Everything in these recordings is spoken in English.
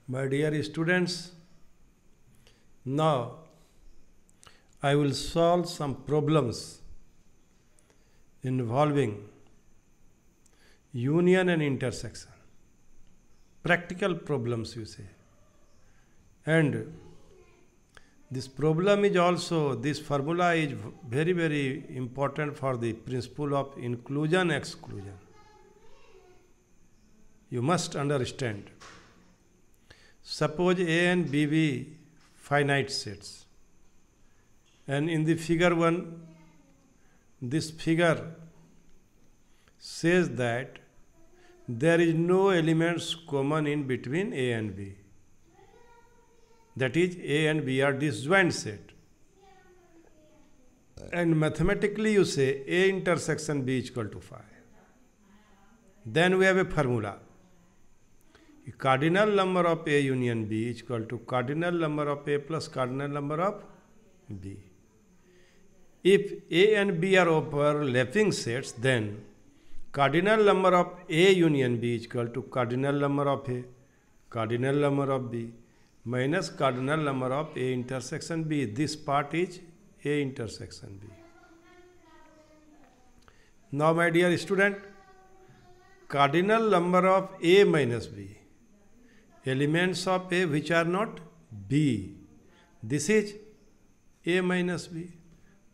My dear students, now I will solve some problems involving union and intersection. Practical problems, you say. And this problem is also, this formula is very, very important for the principle of inclusion exclusion. You must understand. Suppose A and B be finite sets. And in the figure 1, this figure says that there is no elements common in between A and B. That is, A and B are disjoint set. And mathematically you say A intersection B is equal to phi. Then we have a formula. Cardinal number of A union B is equal to cardinal number of A plus cardinal number of B. If A and B are overlapping sets, then cardinal number of A union B is equal to cardinal number of A, cardinal number of B, minus cardinal number of A intersection B. This part is A intersection B. Now, my dear student, cardinal number of A minus B, elements of A which are not B. This is A minus B.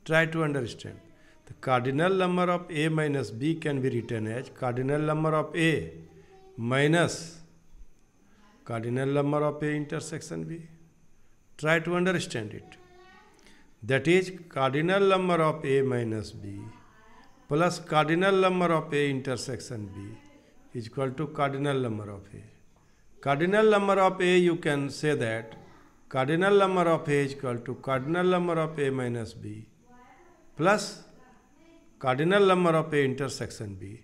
Try to understand. The cardinal number of A minus B can be written as cardinal number of A minus cardinal number of A intersection B. Try to understand it. That is cardinal number of A minus B plus cardinal number of A intersection B is equal to cardinal number of A. Cardinal number of A, you can say that cardinal number of A is equal to cardinal number of A minus B plus cardinal number of A intersection B.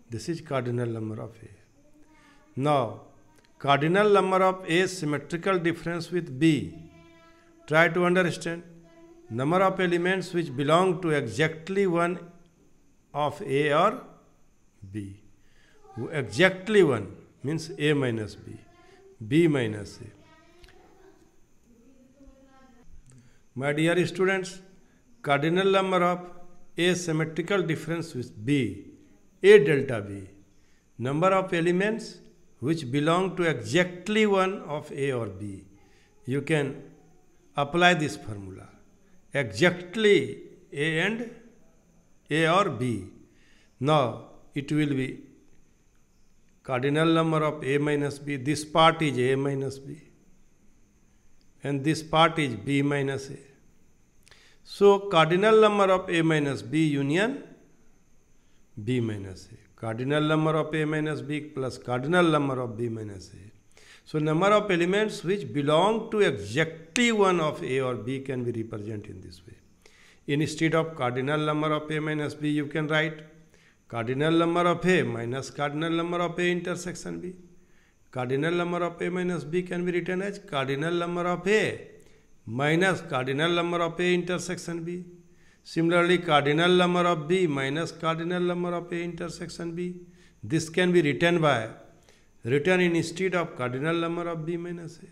This is cardinal number of A. Now, cardinal number of A symmetrical difference with B. Try to understand. Number of elements which belong to exactly one of A or B. Exactly one means A minus B, B minus A. My dear students, cardinal number of A symmetrical difference with B, A delta B. Number of elements which belong to exactly one of A or B. You can apply this formula. Exactly A and A or B. Now, it will be cardinal number of A minus B. This part is A minus B. And this part is B minus A. So, cardinal number of A minus B union B minus A. Cardinal number of A minus B plus cardinal number of B minus A. So, number of elements which belong to exactly one of A or B can be represented in this way. Instead of cardinal number of A minus B, you can write cardinal number of A minus cardinal number of A intersection B. Cardinal number of A minus B can be written as cardinal number of A minus cardinal number of A intersection B. Similarly, cardinal number of B minus cardinal number of A intersection B. This can be written instead of cardinal number of B minus A.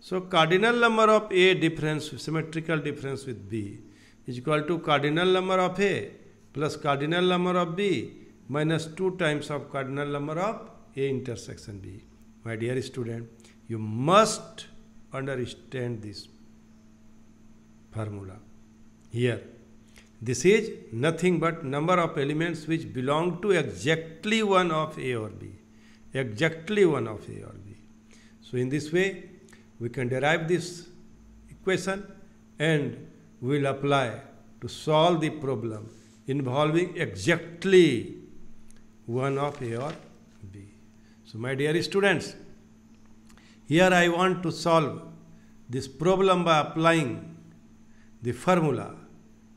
So, cardinal number of A difference, symmetrical difference with B is equal to cardinal number of A plus cardinal number of B minus 2 times of cardinal number of A intersection B. My dear student, you must understand this formula. Here, this is nothing but number of elements which belong to exactly one of A or B. Exactly one of A or B. So, in this way, we can derive this equation and we will apply to solve the problem involving exactly one of A or B. So, my dear students, here I want to solve this problem by applying the formula.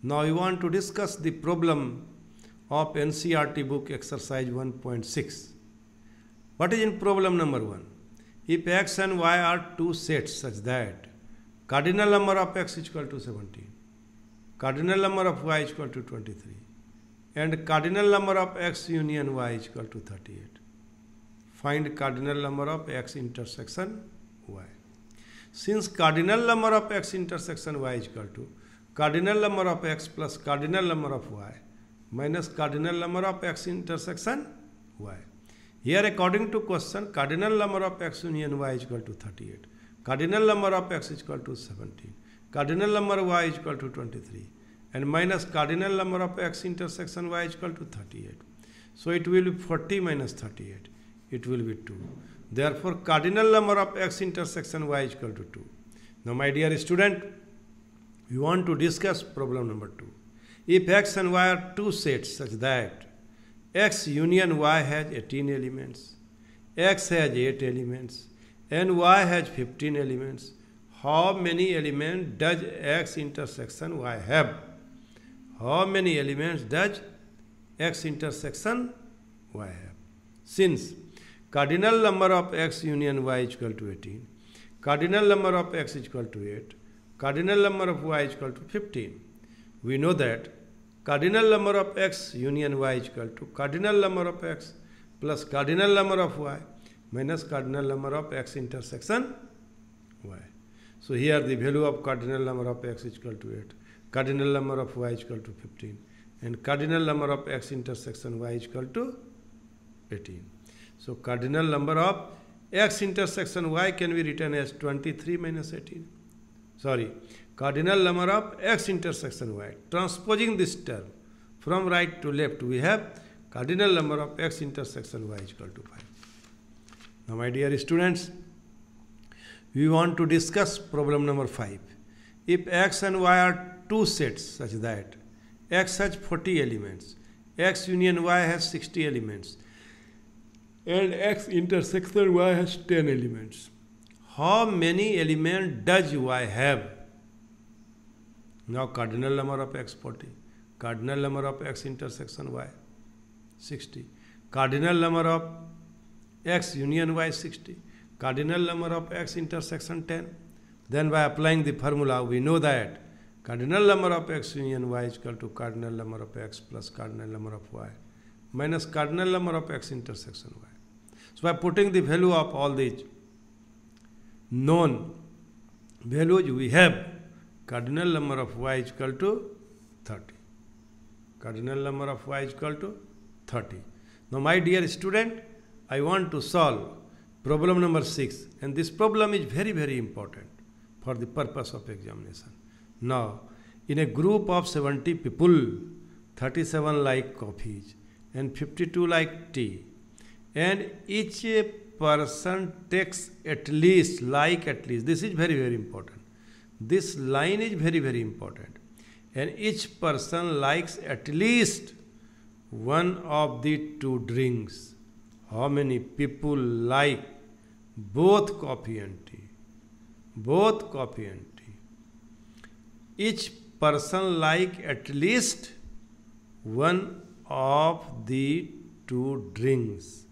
Now, I want to discuss the problem of NCERT book exercise 1.6. What is in problem number 1? If x and y are two sets such that cardinal number of x is equal to 17, cardinal number of y is equal to 23, and cardinal number of x union y is equal to 38. Find cardinal number of x intersection y. Since cardinal number of x intersection y is equal to cardinal number of x plus cardinal number of y minus cardinal number of x intersection y. Here according to question, cardinal number of x union y is equal to 38. Cardinal number of x is equal to 17. Cardinal number of y is equal to 23. And minus cardinal number of x intersection y is equal to 38. So it will be 40 minus 38. It will be 2. Therefore, cardinal number of x intersection y is equal to 2. Now, my dear student, we want to discuss problem number 2. If x and y are two sets such that x union y has 18 elements, x has 8 elements, and y has 15 elements, how many elements does x intersection y have? How many elements does x intersection y have? Since cardinal number of x union y is equal to 18, cardinal number of x is equal to 8, cardinal number of y is equal to 15, we know that cardinal number of x union y is equal to cardinal number of x plus cardinal number of y minus cardinal number of x intersection y. So here the value of cardinal number of x is equal to 8, cardinal number of y is equal to 15, and cardinal number of x intersection y is equal to 18. So cardinal number of x intersection y can be written as 23 minus 18. Sorry, cardinal number of x intersection y. Transposing this term from right to left, we have cardinal number of x intersection y is equal to 5. Now, my dear students, we want to discuss problem number 5. If x and y are two sets such that x has 40 elements, x union y has 60 elements, and x intersection y has 10 elements, how many elements does y have? Now, cardinal number of x 40, cardinal number of x intersection y 60, cardinal number of x union y 60, cardinal number of x intersection 10. Then by applying the formula, we know that cardinal number of x union y is equal to cardinal number of x plus cardinal number of y minus cardinal number of x intersection y. So by putting the value of all these known values, we have cardinal number of y is equal to 30. Cardinal number of y is equal to 30. Now, my dear student, I want to solve problem number 6, and this problem is very, very important for the purpose of examination. Now, in a group of 70 people, 37 like coffees and 52 like tea, and each person takes at least, this is very, very important. This line is very, very important. And each person likes at least one of the two drinks. How many people like both coffee and tea? Both coffee and tea. Each person like at least one of the two drinks.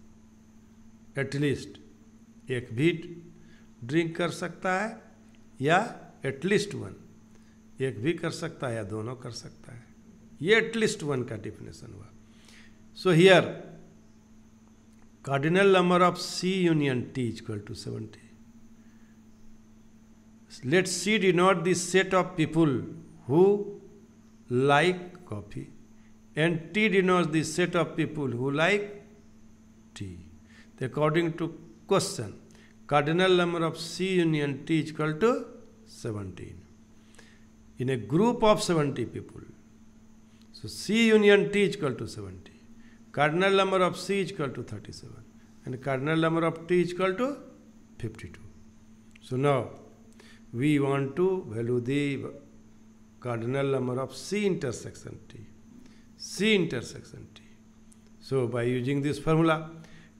At least एक भी drink कर सकता है या at least one, एक भी कर सकता है या दोनों कर सकता है. ये एटलीस्ट वन का डिफिनेशन हुआ. So here cardinal number of C union T is equal to 70. Let C denote the set of people who like coffee, and T denotes the set of people who like tea. According to question, cardinal number of C union T is equal to 17. In a group of 70 people, so C union T is equal to 70. Cardinal number of C is equal to 37, and cardinal number of T is equal to 52. So now we want to value the cardinal number of C intersection T. C intersection T. So by using this formula,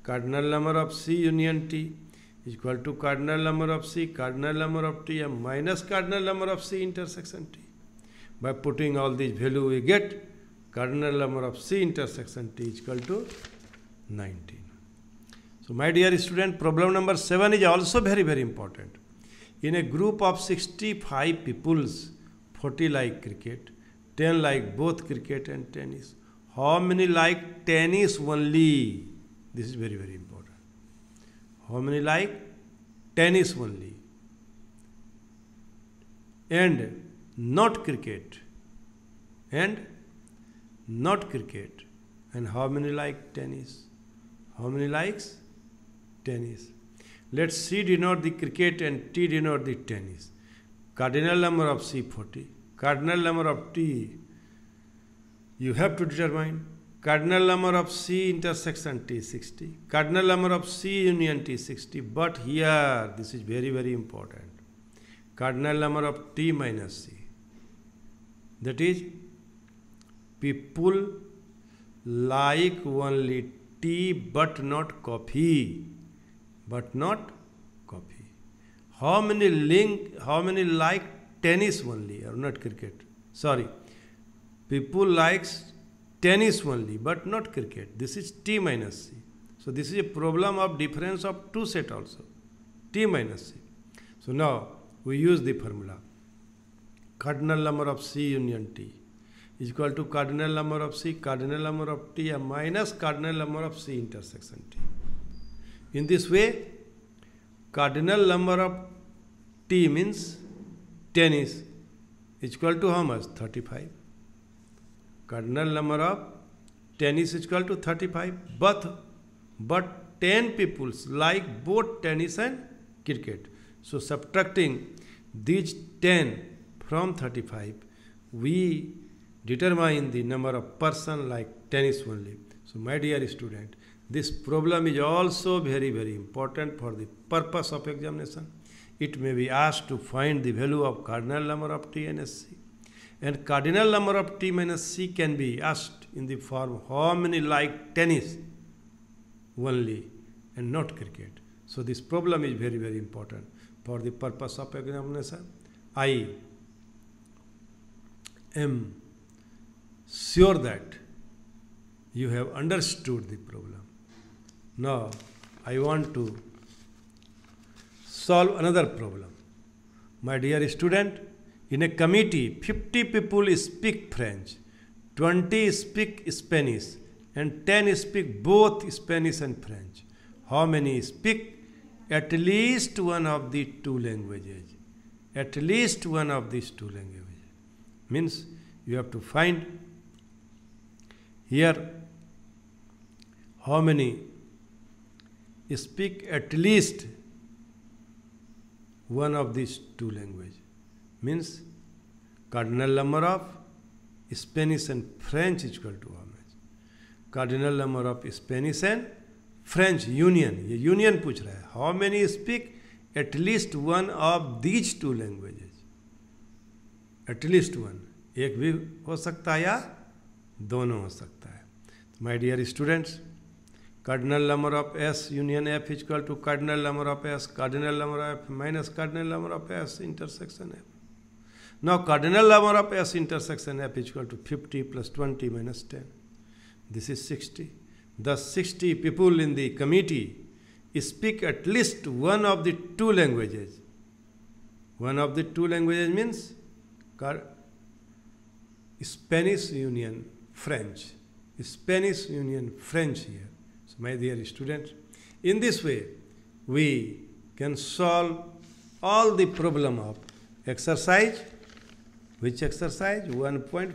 cardinal number of C union T is equal to cardinal number of C, cardinal number of T, minus cardinal number of C intersection T. By putting all these values, we get cardinal number of C intersection T is equal to 19. So my dear student, problem number 7 is also very, very important. In a group of 65 peoples, 40 like cricket, 10 like both cricket and tennis. How many like tennis only? This is very, very important. How many like tennis only? and not cricket. And not cricket. And how many like tennis? How many likes? Tennis. Let C denote the cricket and T denote the tennis. Cardinal number of C 40. Cardinal number of T you have to determine. Cardinal number of C intersection T 60. Cardinal number of C union T 60. But here this is very, very important. Cardinal number of T minus C. That is, people like only tea but not coffee. But not coffee. How many like tennis only or not cricket? Sorry. People likes tennis only but not cricket. This is T minus C. So this is a problem of difference of two set also. T minus C. So now we use the formula. Cardinal number of C union T is equal to cardinal number of C, cardinal number of T minus cardinal number of C intersection T. In this way, cardinal number of T means tennis is equal to how much? 35. Cardinal number of tennis is equal to 35. But 10 people like both tennis and cricket. So subtracting these 10 from 35, we determine the number of person like tennis only. So my dear student, this problem is also very, very important for the purpose of examination. It may be asked to find the value of cardinal number of T minus C. And cardinal number of T minus C can be asked in the form how many like tennis only and not cricket. So this problem is very, very important for the purpose of examination. I am sure that you have understood the problem. Now I want to solve another problem. My dear student, in a committee, 50 people speak French, 20 speak Spanish, and 10 speak both Spanish and French. How many speak at least one of the two languages? At least one of these two languages. Means you have to find here how many speak at least one of these two languages. Means cardinal number of Spanish and French is equal to how much? Cardinal number of Spanish and French union. ये union पूछ रहा है. How many speak at least one of these two languages? At least one. एक भी हो सकता है या दोनों हो सकता है. My dear students, cardinal number of S union F is equal to cardinal number of S, cardinal number of F minus cardinal number of S intersection F. Now cardinal number of S intersection F is equal to 50 plus 20 minus 10. This is 60. Thus 60 people in the committee speak at least one of the two languages. One of the two languages means Spanish union French. Spanish union French here. So my dear students, in this way we can solve all the problem of exercise. Which exercise? 1.5,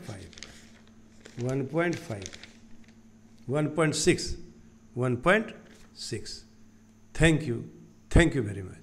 1.5, 1.6, 1.6. Thank you very much.